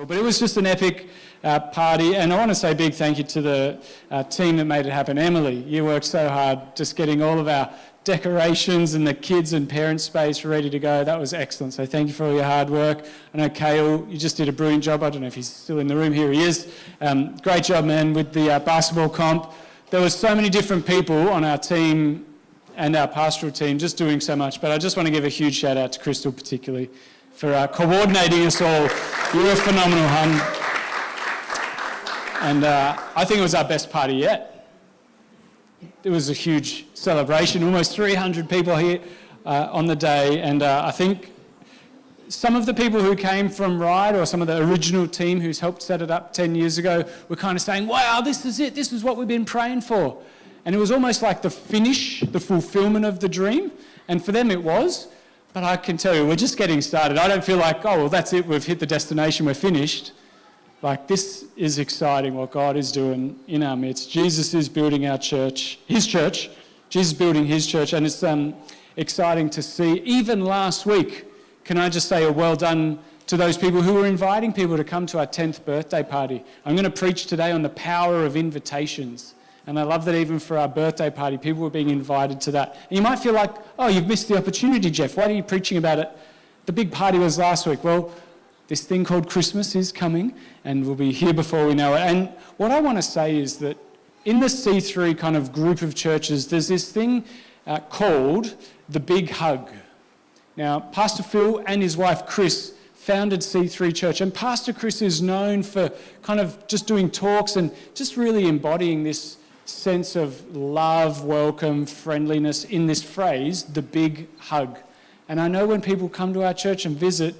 But it was just an epic party, and I want to say a big thank you to the team that made it happen. Emily, you worked so hard just getting all of our decorations and the kids and parents space ready to go. That was excellent, so thank you for all your hard work. I know Kale, you just did a brilliant job. I don't know if he's still in the room. Here he is. Great job, man, with the basketball comp. There were so many different people on our team and our pastoral team just doing so much, but I just want to give a huge shout out to Crystal particularly for coordinating us all. You were phenomenal, hun. And I think it was our best party yet. It was a huge celebration, almost 300 people here on the day, and I think some of the people who came from Ride, or some of the original team who's helped set it up 10 years ago, were kind of saying, wow, this is it, this is what we've been praying for. And it was almost like the finish, the fulfillment of the dream, and for them it was. But I can tell you, we're just getting started. I don't feel like, oh, well, that's it, we've hit the destination, we're finished. Like, this is exciting, what God is doing in our midst. Jesus is building our church, his church. Jesus is building his church, and it's exciting to see. Even last week, can I just say a well done to those people who were inviting people to come to our 10th birthday party. I'm going to preach today on the power of invitations. And I love that even for our birthday party, people were being invited to that. And you might feel like, oh, you've missed the opportunity, Geoff. Why are you preaching about it? The big party was last week. Well, this thing called Christmas is coming, and we'll be here before we know it. And what I want to say is that in the C3 kind of group of churches, there's this thing called the Big Hug. Now, Pastor Phil and his wife, Chris, founded C3 Church, and Pastor Chris is known for kind of just doing talks and just really embodying this sense of love, welcome, friendliness in this phrase, the big hug. And I know when people come to our church and visit,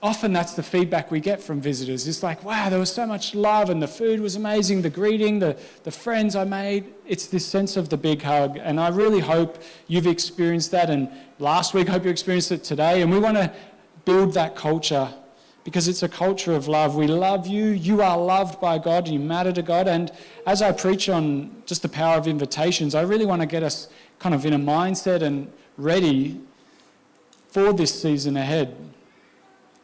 often that's the feedback we get from visitors. It's like, wow, there was so much love and the food was amazing, the greeting, the friends I made. It's this sense of the big hug. And I really hope you've experienced that. And last week, I hope you experienced it today. And we want to build that culture because it's a culture of love. We love you. You are loved by God. You matter to God. And as I preach on just the power of invitations, I really want to get us kind of in a mindset and ready for this season ahead.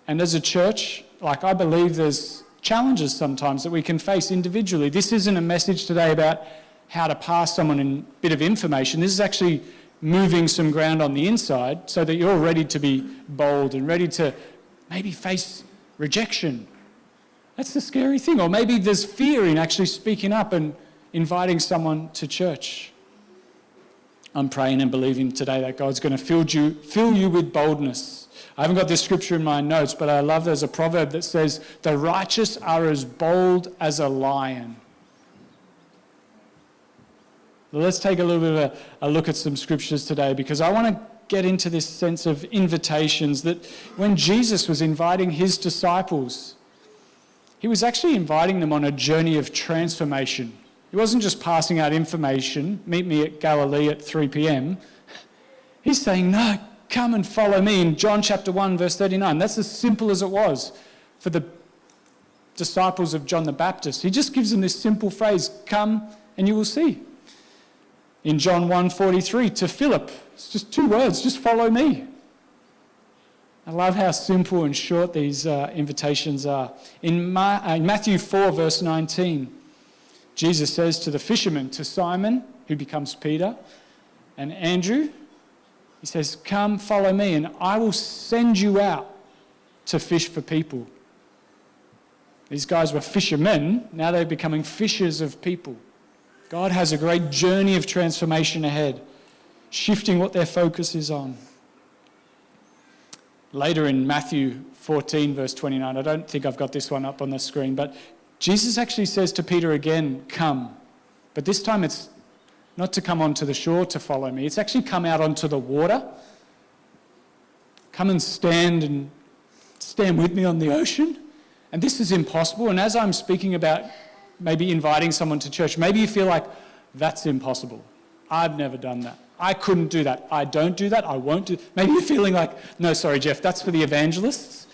And as a church, like, I believe there's challenges sometimes that we can face individually. This isn't a message today about how to pass someone a bit of information. This is actually moving some ground on the inside so that you're ready to be bold and ready to maybe face rejection. That's the scary thing. Or maybe there's fear in actually speaking up and inviting someone to church. I'm praying and believing today that God's going to fill you with boldness. I haven't got this scripture in my notes, but I love there's a proverb that says, the righteous are as bold as a lion. Well, let's take a little bit of a look at some scriptures today, because I want to get into this sense of invitations, that when Jesus was inviting his disciples, he was actually inviting them on a journey of transformation. He wasn't just passing out information, meet me at Galilee at 3 p.m. He's saying, no, come and follow me in John chapter 1, verse 39. That's as simple as it was for the disciples of John the Baptist. He just gives them this simple phrase, come and you will see. In John 1:43 to Philip, it's just 2 words, just follow me. I love how simple and short these invitations are. In Matthew 4, verse 19, Jesus says to the fishermen, to Simon, who becomes Peter, and Andrew, he says, come, follow me, and I will send you out to fish for people. These guys were fishermen, now they're becoming fishers of people. God has a great journey of transformation ahead, shifting what their focus is on. Later in Matthew 14, verse 29, I don't think I've got this one up on the screen, but Jesus actually says to Peter again, come. But this time it's not to come onto the shore to follow me. It's actually come out onto the water. Come and stand with me on the ocean. And this is impossible. And as I'm speaking about maybe inviting someone to church, maybe you feel like, that's impossible. I've never done that. I couldn't do that. I don't do that. I won't do. Maybe you're feeling like, no, sorry, Geoff, that's for the evangelists.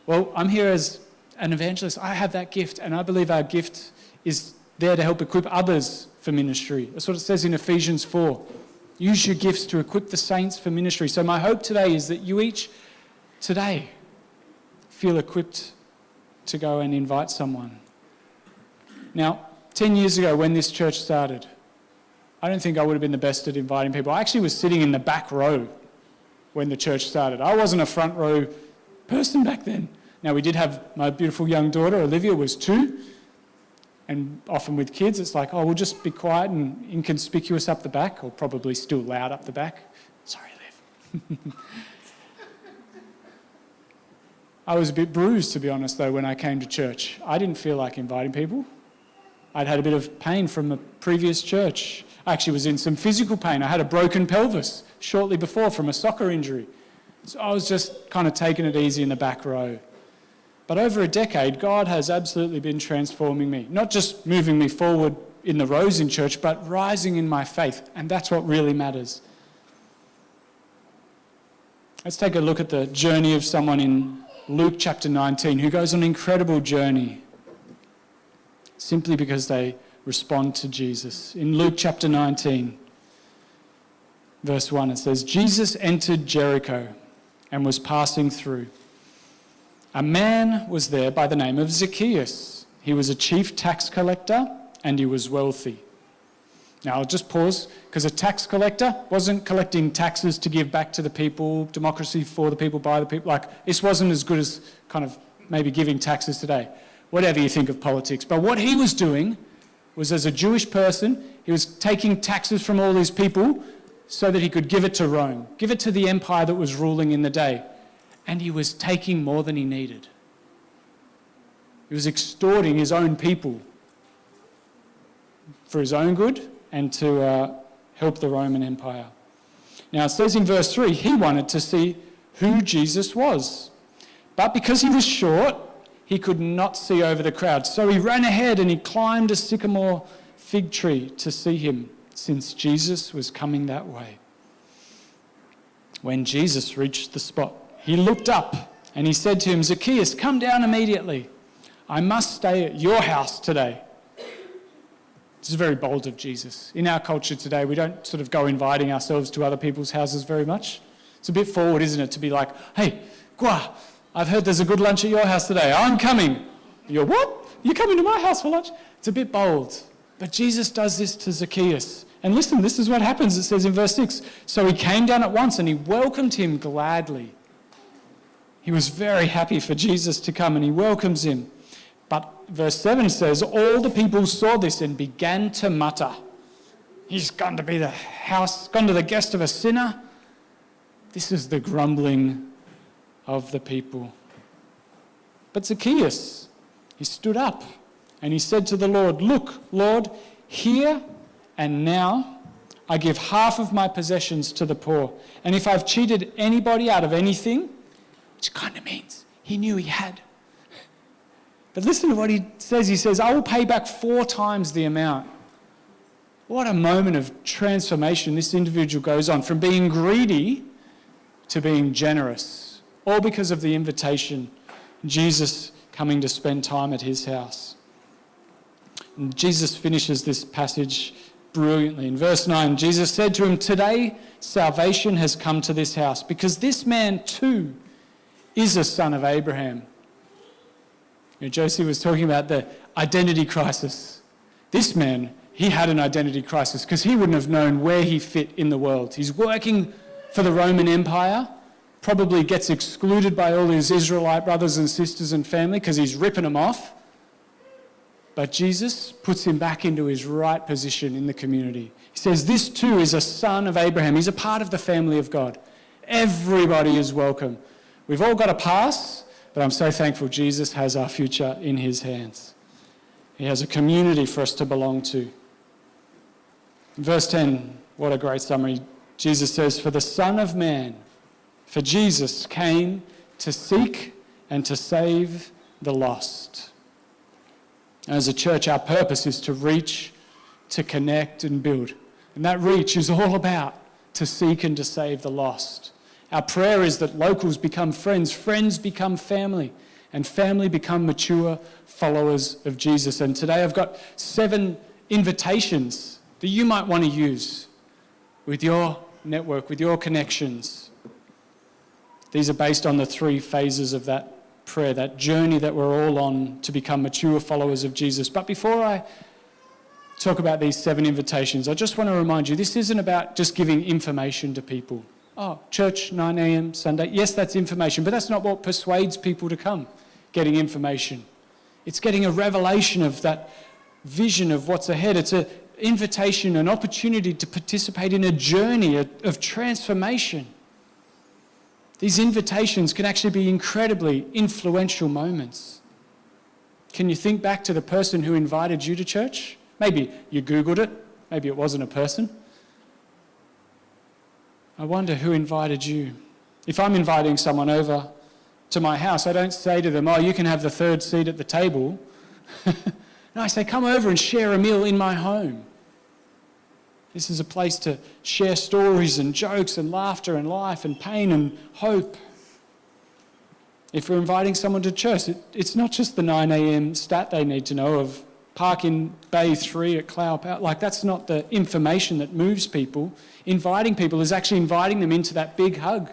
Well, I'm here as an evangelist. I have that gift, and I believe our gift is there to help equip others for ministry. That's what it says in Ephesians 4. Use your gifts to equip the saints for ministry. So my hope today is that you each today feel equipped to go and invite someone. Now, 10 years ago when this church started, I don't think I would have been the best at inviting people. I actually was sitting in the back row when the church started. I wasn't a front row person back then. Now, we did have my beautiful young daughter, Olivia, was 2, and often with kids, it's like, oh, we'll just be quiet and inconspicuous up the back, or probably still loud up the back. Sorry, Liv. I was a bit bruised, to be honest, though, when I came to church. I didn't feel like inviting people. I'd had a bit of pain from the previous church. I actually was in some physical pain. I had a broken pelvis shortly before from a soccer injury. So I was just kind of taking it easy in the back row. But over a decade, God has absolutely been transforming me. Not just moving me forward in the rows in church, but rising in my faith. And that's what really matters. Let's take a look at the journey of someone in Luke chapter 19 who goes on an incredible journey simply because they respond to Jesus. In Luke chapter 19, verse 1, it says, Jesus entered Jericho and was passing through. A man was there by the name of Zacchaeus. He was a chief tax collector and he was wealthy. Now, I'll just pause, because a tax collector wasn't collecting taxes to give back to the people, democracy for the people, by the people. Like, this wasn't as good as kind of maybe giving taxes today, whatever you think of politics. But what he was doing was, as a Jewish person, he was taking taxes from all these people so that he could give it to Rome, give it to the empire that was ruling in the day. And he was taking more than he needed. He was extorting his own people for his own good and to help the Roman Empire. Now, it says in verse 3, he wanted to see who Jesus was. But because he was short, he could not see over the crowd. So he ran ahead and he climbed a sycamore fig tree to see him, since Jesus was coming that way. When Jesus reached the spot, he looked up and he said to him, Zacchaeus, come down immediately. I must stay at your house today. This is very bold of Jesus. In our culture today, we don't sort of go inviting ourselves to other people's houses very much. It's a bit forward, isn't it, to be like, hey, Gua, I've heard there's a good lunch at your house today. I'm coming. You're what? You're coming to my house for lunch? It's a bit bold. But Jesus does this to Zacchaeus. And listen, this is what happens. It says in verse 6, so he came down at once and he welcomed him gladly. He was very happy for Jesus to come and he welcomes him. But verse 7 says, all the people saw this and began to mutter. He's gone to the guest of a sinner. This is the grumbling of the people. But Zacchaeus, he stood up and he said to the Lord, look, Lord, here and now I give half of my possessions to the poor. And if I've cheated anybody out of anything, which kind of means he knew he had. But listen to what he says. He says, I will pay back 4 times the amount. What a moment of transformation this individual goes on, from being greedy to being generous, all because of the invitation, Jesus coming to spend time at his house. And Jesus finishes this passage brilliantly. In verse 9, Jesus said to him, today salvation has come to this house, because this man too is a son of Abraham. You know, Josie was talking about the identity crisis. This man, he had an identity crisis because he wouldn't have known where he fit in the world. He's working for the Roman Empire, probably gets excluded by all his Israelite brothers and sisters and family because he's ripping them off. But Jesus puts him back into his right position in the community. He says, this too is a son of Abraham. He's a part of the family of God. Everybody is welcome. We've all got a pass, but I'm so thankful Jesus has our future in his hands. He has a community for us to belong to. In verse 10, what a great summary. Jesus says, for the Son of Man, for Jesus came to seek and to save the lost. As a church, our purpose is to reach, to connect and build. And that reach is all about to seek and to save the lost. Our prayer is that locals become friends, friends become family, and family become mature followers of Jesus. And today I've got 7 invitations that you might want to use with your network, with your connections. These are based on the 3 phases of that prayer, that journey that we're all on to become mature followers of Jesus. But before I talk about these 7 invitations, I just want to remind you, this isn't about just giving information to people. Oh, church, 9 a.m. Sunday. Yes, that's information, but that's not what persuades people to come, getting information. It's getting a revelation of that vision of what's ahead. It's an invitation, an opportunity to participate in a journey of transformation. These invitations can actually be incredibly influential moments. Can you think back to the person who invited you to church? Maybe you Googled it. Maybe it wasn't a person. I wonder who invited you. If I'm inviting someone over to my house, I don't say to them, oh, you can have the 3rd seat at the table. No, I say, come over and share a meal in my home. This is a place to share stories and jokes and laughter and life and pain and hope. If we're inviting someone to church, it's not just the 9 a.m. stat they need to know of park in Bay 3 at Clough Power. Like, that's not the information that moves people. Inviting people is actually inviting them into that big hug.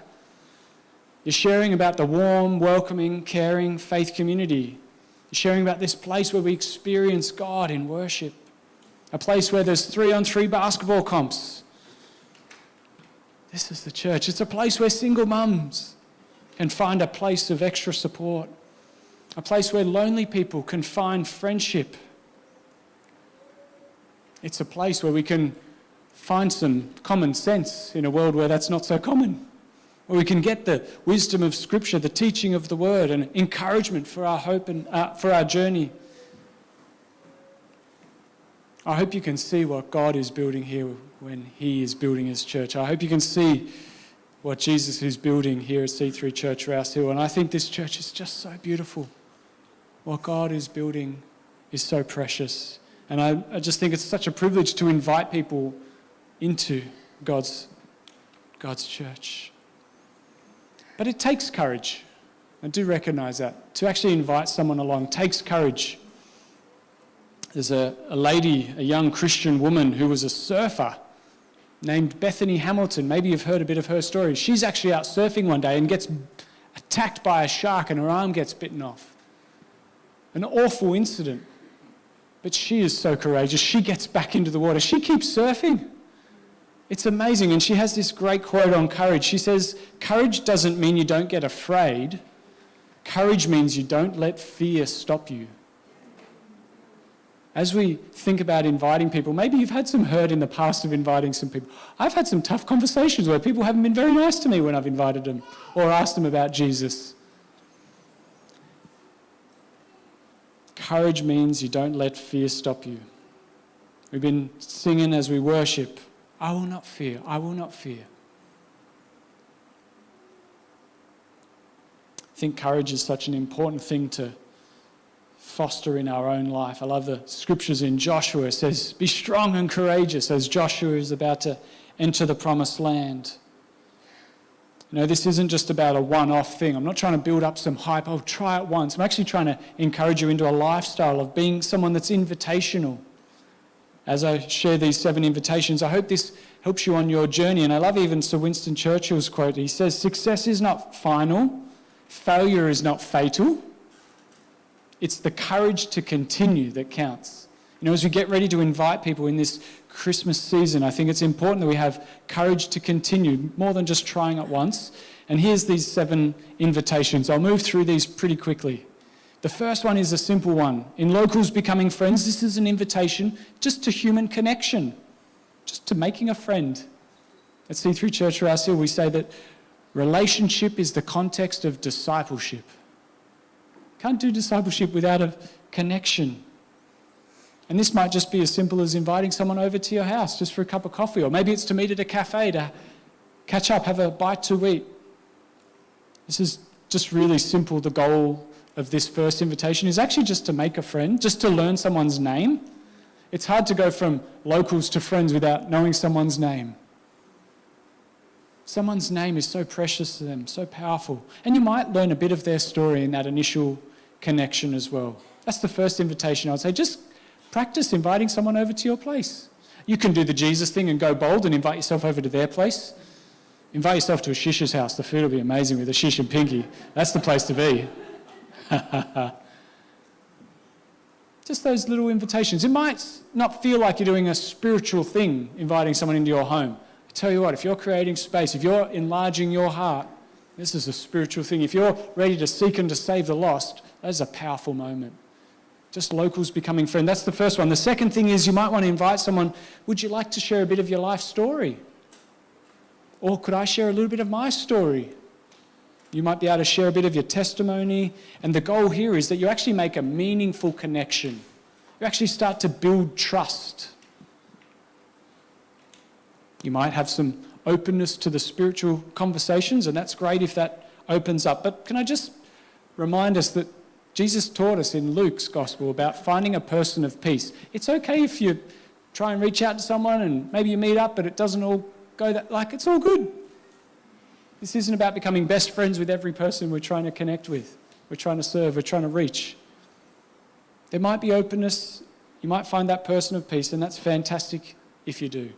You're sharing about the warm, welcoming, caring faith community. You're sharing about this place where we experience God in worship. A place where there's 3-on-3 basketball comps. This is the church. It's a place where single mums can find a place of extra support. A place where lonely people can find friendship. It's a place where we can find some common sense in a world where that's not so common. Where we can get the wisdom of Scripture, the teaching of the Word, and encouragement for our hope and for our journey. I hope you can see what God is building here when He is building His church. I hope you can see what Jesus is building here at C3 Church Rouse Hill. And I think this church is just so beautiful. What God is building is so precious. And I just think it's such a privilege to invite people into God's church. But it takes courage. I do recognise that. To actually invite someone along takes courage. There's a lady, a young Christian woman who was a surfer named Bethany Hamilton. Maybe you've heard a bit of her story. She's actually out surfing one day and gets attacked by a shark and her arm gets bitten off. An awful incident. But she is so courageous. She gets back into the water. She keeps surfing. It's amazing. And she has this great quote on courage. She says, courage doesn't mean you don't get afraid. Courage means you don't let fear stop you. As we think about inviting people, maybe you've had some hurt in the past of inviting some people. I've had some tough conversations where people haven't been very nice to me when I've invited them or asked them about Jesus. Courage means you don't let fear stop you. We've been singing as we worship, I will not fear, I will not fear. I think courage is such an important thing to foster in our own life. I love the scriptures in Joshua. It says, be strong and courageous as Joshua is about to enter the promised land. You know, this isn't just about a one-off thing. I'm not trying to build up some hype. I'll try it once. I'm actually trying to encourage you into a lifestyle of being someone that's invitational. As I share these 7 invitations, I hope this helps you on your journey. And I love even Sir Winston Churchill's quote. He says, success is not final. Failure is not fatal. It's the courage to continue that counts. You know, as we get ready to invite people in this Christmas season, I think it's important that we have courage to continue, more than just trying it once. And here's these 7 invitations. I'll move through these pretty quickly. The first one is a simple one. In Locals Becoming Friends, this is an invitation just to human connection, just to making a friend. At C3 Church Rouse Hill, we say that relationship is the context of discipleship. Can't do discipleship without a connection. And this might just be as simple as inviting someone over to your house just for a cup of coffee, or maybe it's to meet at a cafe to catch up, have a bite to eat. This is just really simple. The goal of this first invitation is actually just to make a friend, just to learn someone's name. It's hard to go from locals to friends without knowing someone's name. Someone's name is so precious to them, so powerful. And you might learn a bit of their story in that initial connection as well. That's the first invitation. I would say just practice inviting someone over to your place. You can do the Jesus thing and go bold and invite yourself over to their place. Invite yourself to a shisha's house. The food will be amazing with a shish and pinky. That's the place to be. Just those little invitations. It might not feel like you're doing a spiritual thing, inviting someone into your home. I tell you what, if you're creating space, if you're enlarging your heart, this is a spiritual thing. If you're ready to seek and to save the lost, that is a powerful moment. Just locals becoming friends. That's the first one. The second thing is you might want to invite someone, would you like to share a bit of your life story? Or could I share a little bit of my story? You might be able to share a bit of your testimony. And the goal here is that you actually make a meaningful connection. You actually start to build trust. You might have some openness to the spiritual conversations, and that's great if that opens up. But can I just remind us that Jesus taught us in Luke's gospel about finding a person of peace. It's okay if you try and reach out to someone and maybe you meet up, but it doesn't all go that, like, it's all good. This isn't about becoming best friends with every person we're trying to connect with, we're trying to serve, we're trying to reach. There might be openness, you might find that person of peace, and that's fantastic if you do.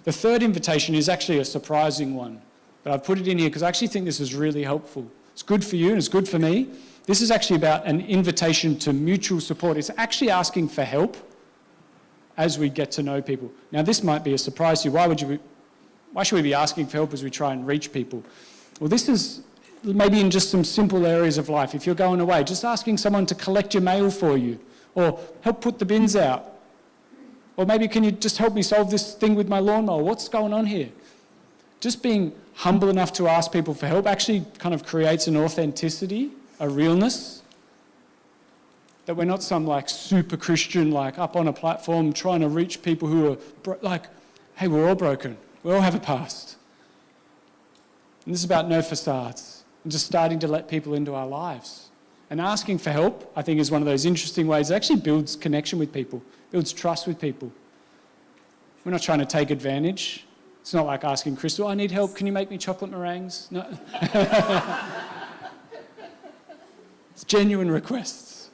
The third invitation is actually a surprising one, but I've put it in here because I actually think this is really helpful. It's good for you and it's good for me. This is actually about an invitation to mutual support. It's actually asking for help as we get to know people. Now, this might be a surprise to you. Why should we be asking for help as we try and reach people? Well, this is maybe in just some simple areas of life. If you're going away, just asking someone to collect your mail for you or help put the bins out. Or maybe can you just help me solve this thing with my lawnmower? What's going on here? Just being humble enough to ask people for help actually kind of creates an authenticity, a realness, that we're not some like super Christian, like up on a platform trying to reach people who are like, hey, we're all broken. We all have a past. And this is about no facades and just starting to let people into our lives. And asking for help, I think, is one of those interesting ways. It actually builds connection with people, builds trust with people. We're not trying to take advantage. It's not like asking Crystal, I need help, can you make me chocolate meringues? No. It's genuine requests.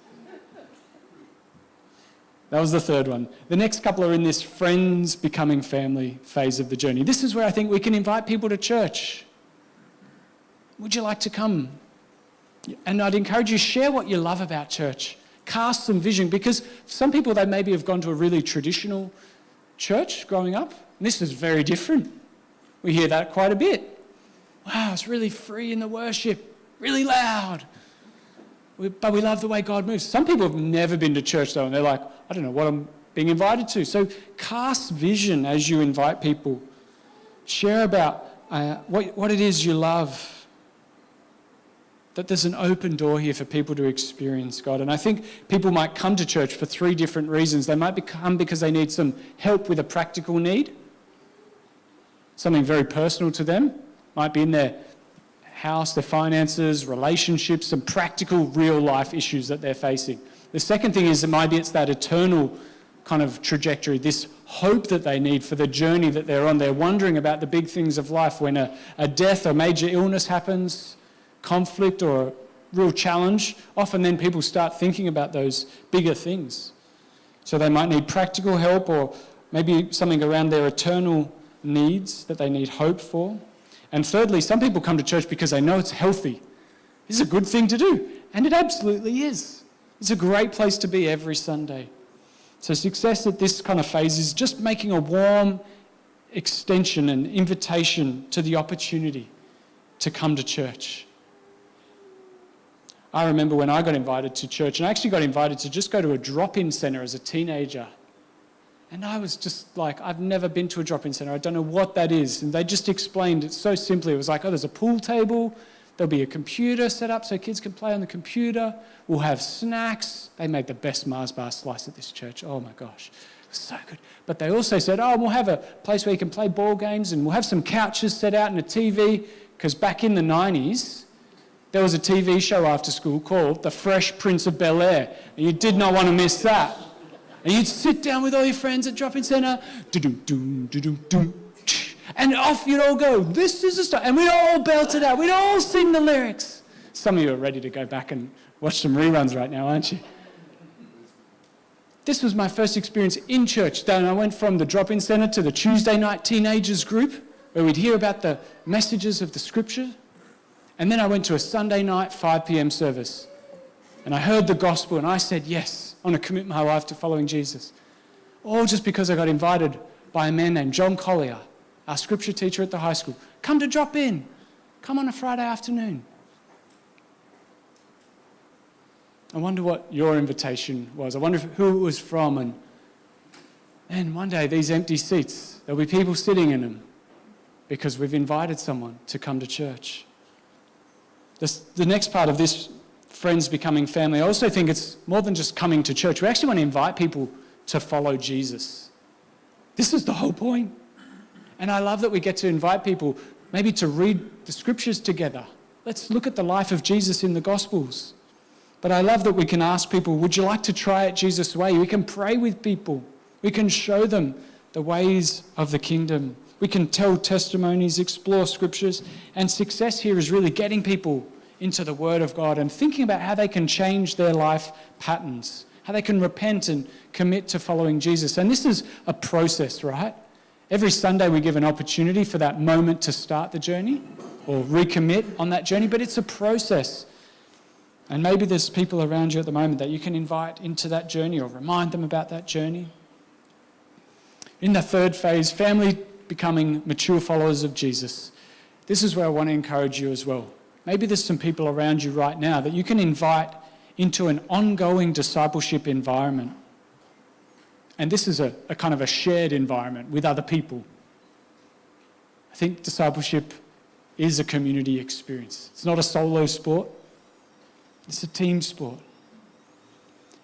That was the third one. The next couple are in this friends becoming family phase of the journey. This is where I think we can invite people to church. Would you like to come? And I'd encourage you, share what you love about church. Cast some vision, because some people, they maybe have gone to a really traditional church growing up. And this is very different. We hear that quite a bit. Wow, it's really free in the worship, really loud. But we love the way God moves. Some people have never been to church though, and they're like, I don't know what I'm being invited to. So cast vision as you invite people. Share about what it is you love. That there's an open door here for people to experience God. And I think people might come to church for three different reasons. They might come because they need some help with a practical need, something very personal to them. Might be in their house, their finances, relationships, some practical real life issues that they're facing. The second thing is that maybe it's that eternal kind of trajectory, this hope that they need for the journey that they're on. They're wondering about the big things of life when a death or major illness happens, conflict or a real challenge. Often then people start thinking about those bigger things. So they might need practical help, or maybe something around their eternal needs that they need hope for. And thirdly, some people come to church because they know it's healthy. It's a good thing to do, and it absolutely is. It's a great place to be every Sunday. So success at this kind of phase is just making a warm extension and invitation to the opportunity to come to church. I remember when I got invited to church, and I actually got invited to just go to a drop-in centre as a teenager. And I was just like, I've never been to a drop-in centre. I don't know what that is. And they just explained it so simply. It was like, oh, there's a pool table. There'll be a computer set up so kids can play on the computer. We'll have snacks. They made the best Mars bar slice at this church. Oh, my gosh. It was so good. But they also said, oh, we'll have a place where you can play ball games, and we'll have some couches set out and a TV. Because back in the 90s, there was a TV show after school called The Fresh Prince of Bel-Air. And you did not want to miss that. And you'd sit down with all your friends at drop-in centre, and off you'd all go. This is the stuff. And we'd all belt it out. We'd all sing the lyrics. Some of you are ready to go back and watch some reruns right now, aren't you? This was my first experience in church. Then I went from the drop-in centre to the Tuesday night teenagers group, where we'd hear about the messages of the scripture. And then I went to a Sunday night 5 p.m. service. and I heard the gospel and I said, yes, I want to commit my life to following Jesus. All just because I got invited by a man named John Collier, our scripture teacher at the high school. Come to drop in. Come on a Friday afternoon. I wonder what your invitation was. I wonder who it was from. And one day, these empty seats, there'll be people sitting in them because we've invited someone to come to church. The next part of this, friends becoming family, I also think it's more than just coming to church. We actually want to invite people to follow Jesus. This is the whole point. And I love that we get to invite people maybe to read the scriptures together. Let's look at the life of Jesus in the Gospels. But I love that we can ask people, would you like to try it Jesus' way? We can pray with people. We can show them the ways of the kingdom. We can tell testimonies, explore scriptures. And success here is really getting people into the Word of God and thinking about how they can change their life patterns, how they can repent and commit to following Jesus. And this is a process, right? Every Sunday we give an opportunity for that moment to start the journey or recommit on that journey, but it's a process. And maybe there's people around you at the moment that you can invite into that journey or remind them about that journey. In the third phase, family becoming mature followers of Jesus. This is where I want to encourage you as well. Maybe there's some people around you right now that you can invite into an ongoing discipleship environment. And this is a kind of a shared environment with other people. I think discipleship is a community experience. It's not a solo sport. It's a team sport.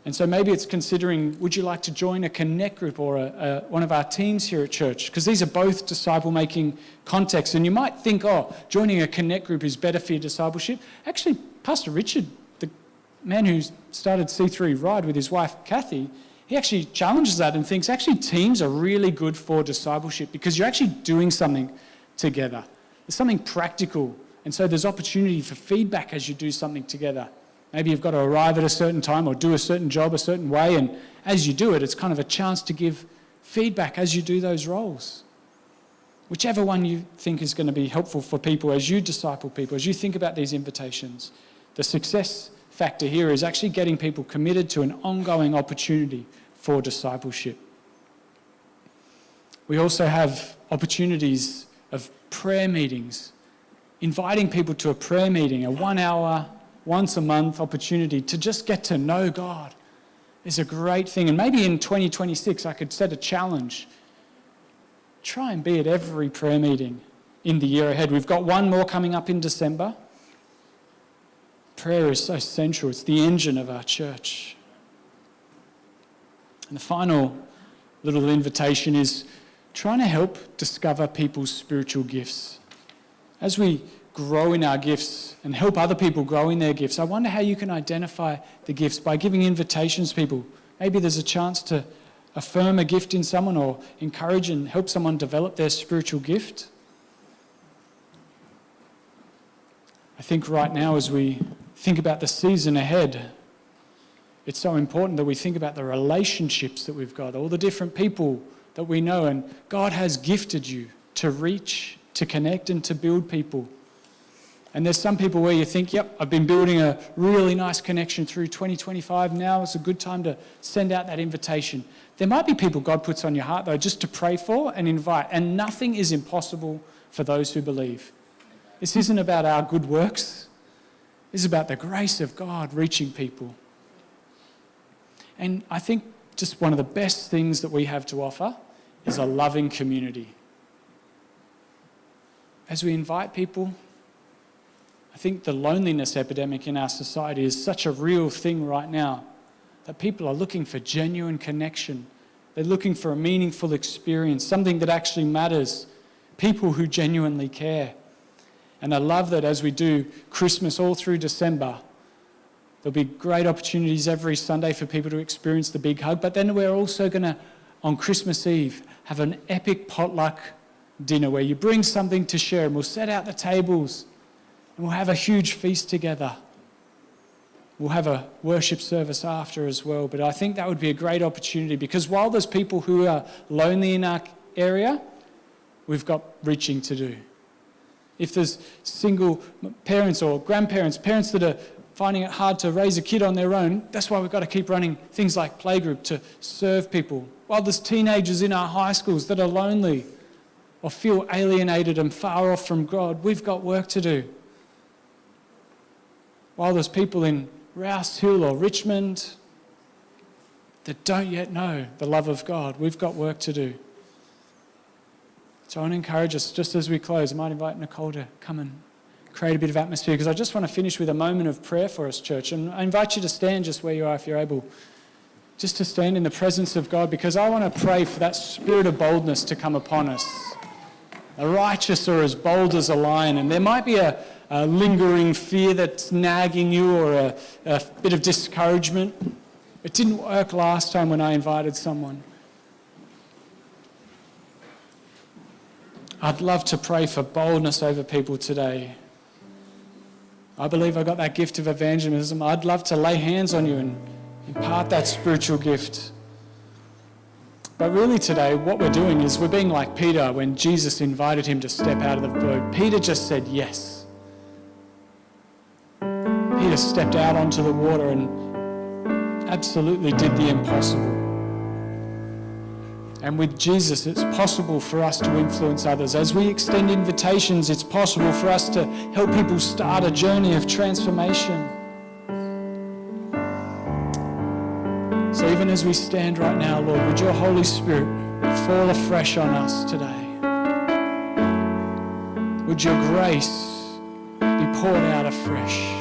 And so maybe it's considering, would you like to join a connect group or one of our teams here at church? Because these are both disciple-making contexts. And you might think, joining a connect group is better for your discipleship. Actually, Pastor Richard, the man who started C3 Ride with his wife, Kathy, he actually challenges that and thinks actually teams are really good for discipleship because you're actually doing something together. There's something practical. And so there's opportunity for feedback as you do something together. Maybe you've got to arrive at a certain time or do a certain job a certain way, and as you do it, it's kind of a chance to give feedback as you do those roles. Whichever one you think is going to be helpful for people as you disciple people, as you think about these invitations. The success factor here is actually getting people committed to an ongoing opportunity for discipleship. We also have opportunities of prayer meetings, inviting people to a prayer meeting, a 1 hour, once a month opportunity to just get to know God is a great thing. And maybe in 2026, I could set a challenge. Try and be at every prayer meeting in the year ahead. We've got one more coming up in December. Prayer is so central. It's the engine of our church. And the final little invitation is trying to help discover people's spiritual gifts. As we grow in our gifts and help other people grow in their gifts, I wonder how you can identify the gifts by giving invitations to people. Maybe there's a chance to affirm a gift in someone or encourage and help someone develop their spiritual gift. I think right now as we think about the season ahead, it's so important that we think about the relationships that we've got, all the different people that we know, and God has gifted you to reach, to connect and to build people. And there's some people where you think, yep, I've been building a really nice connection through 2025. Now it's a good time to send out that invitation. There might be people God puts on your heart, though, just to pray for and invite. And nothing is impossible for those who believe. This isn't about our good works. This is about the grace of God reaching people. And I think just one of the best things that we have to offer is a loving community. As we invite people, I think the loneliness epidemic in our society is such a real thing right now that people are looking for genuine connection. They're looking for a meaningful experience, something that actually matters, people who genuinely care. And I love that as we do Christmas all through December, there'll be great opportunities every Sunday for people to experience the big hug, but then we're also going to, on Christmas Eve, have an epic potluck dinner where you bring something to share, and we'll set out the tables and we'll have a huge feast together. We'll have a worship service after as well, but I think that would be a great opportunity because while there's people who are lonely in our area, we've got reaching to do. If there's single parents or grandparents, parents that are finding it hard to raise a kid on their own. That's why we've got to keep running things like playgroup to serve people. While there's teenagers in our high schools that are lonely or feel alienated and far off from God, we've got work to do. While there's people in Rouse Hill or Richmond that don't yet know the love of God, we've got work to do. So I want to encourage us, just as we close, I might invite Nicole to come and create a bit of atmosphere, because I just want to finish with a moment of prayer for us, church. And I invite you to stand just where you are if you're able, just to stand in the presence of God, because I want to pray for that spirit of boldness to come upon us. The righteous are as bold as a lion, and there might be a lingering fear that's nagging you, or a bit of discouragement. It didn't work last time when I invited someone. I'd love to pray for boldness over people today. I believe I got that gift of evangelism. I'd love to lay hands on you and impart that spiritual gift. But really today, what we're doing is we're being like Peter when Jesus invited him to step out of the boat. Peter just said yes. Peter stepped out onto the water and absolutely did the impossible. And with Jesus, it's possible for us to influence others. As we extend invitations, it's possible for us to help people start a journey of transformation. So even as we stand right now, Lord, would your Holy Spirit fall afresh on us today? Would your grace be poured out afresh?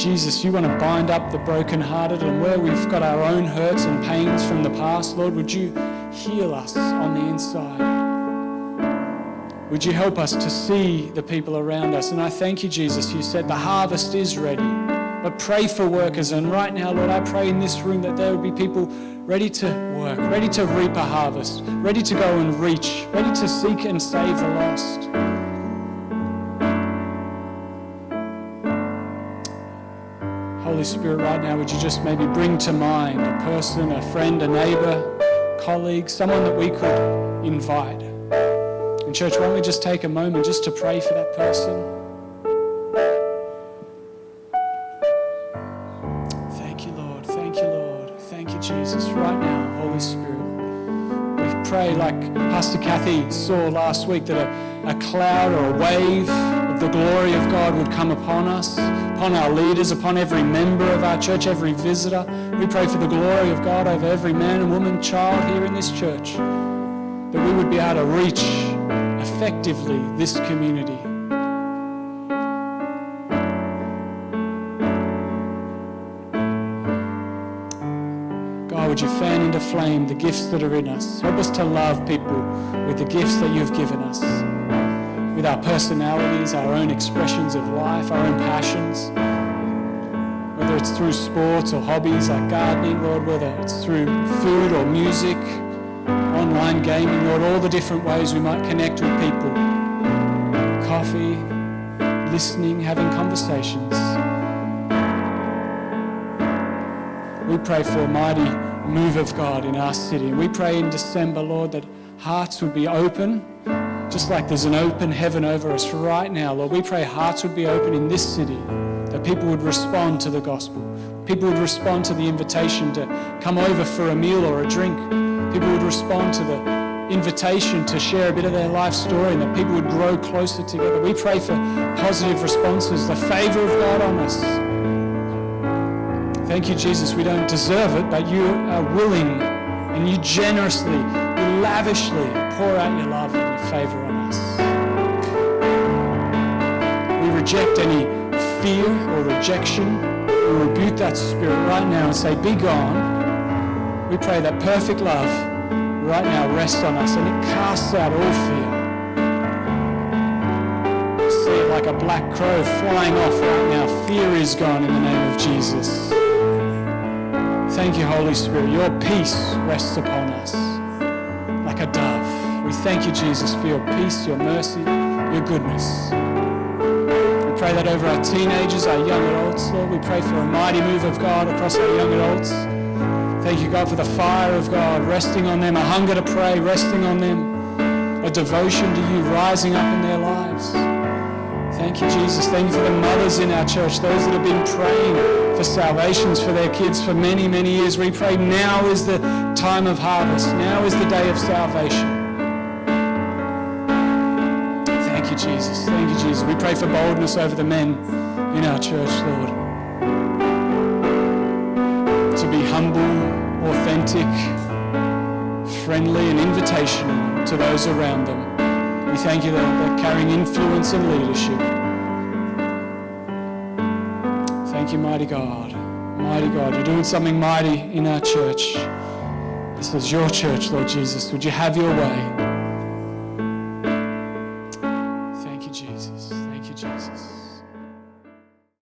Jesus, you want to bind up the brokenhearted, and where we've got our own hurts and pains from the past, Lord, would you heal us on the inside? Would you help us to see the people around us? And I thank you, Jesus, you said the harvest is ready, but pray for workers. And right now, Lord, I pray in this room that there would be people ready to work, ready to reap a harvest, ready to go and reach, ready to seek and save the lost. Holy Spirit, right now, would you just maybe bring to mind a person, a friend, a neighbour, colleague, someone that we could invite. And church, why don't we just take a moment just to pray for that person? Thank you, Lord. Thank you, Lord. Thank you, Jesus. Right now, Holy Spirit, we pray like Pastor Kathy saw last week, that a cloud or a wave of the glory of God would come upon us, upon our leaders, upon every member of our church, every visitor. We pray for the glory of God over every man and woman, child here in this church, that we would be able to reach effectively this community. God, would you fan into flame the gifts that are in us? Help us to love people with the gifts that you've given us, with our personalities, our own expressions of life, our own passions, whether it's through sports or hobbies like gardening, Lord, whether it's through food or music, online gaming, Lord, all the different ways we might connect with people. Coffee, listening, having conversations. We pray for a mighty move of God in our city. And we pray in December, Lord, that hearts would be open, just like there's an open heaven over us right now, Lord. We pray hearts would be open in this city, that people would respond to the gospel. People would respond to the invitation to come over for a meal or a drink. People would respond to the invitation to share a bit of their life story, and that people would grow closer together. We pray for positive responses, the favor of God on us. Thank you, Jesus. We don't deserve it, but you are willing, and you generously, you lavishly pour out your love and your favor on us. We reject any fear or rejection. We rebuke that spirit right now and say, be gone. We pray that perfect love right now rests on us, and it casts out all fear. See it like a black crow flying off right now. Fear is gone in the name of Jesus. Thank you, Holy Spirit. Your peace rests upon us like a dove. We thank you, Jesus, for your peace, your mercy, your goodness. We pray that over our teenagers, our young adults, Lord. We pray for a mighty move of God across our young adults. Thank you, God, for the fire of God resting on them, a hunger to pray resting on them, a devotion to you rising up in their lives. Thank you, Jesus. Thank you for the mothers in our church, those that have been praying for salvations for their kids for many, many years. We pray now is the time of harvest. Now is the day of salvation. Thank you, Jesus. Thank you, Jesus. We pray for boldness over the men in our church, Lord. To be humble, authentic, friendly and invitational to those around them. We thank you that they're carrying influence and leadership. Thank you, mighty God. Mighty God, you're doing something mighty in our church. This is your church, Lord Jesus. Would you have your way?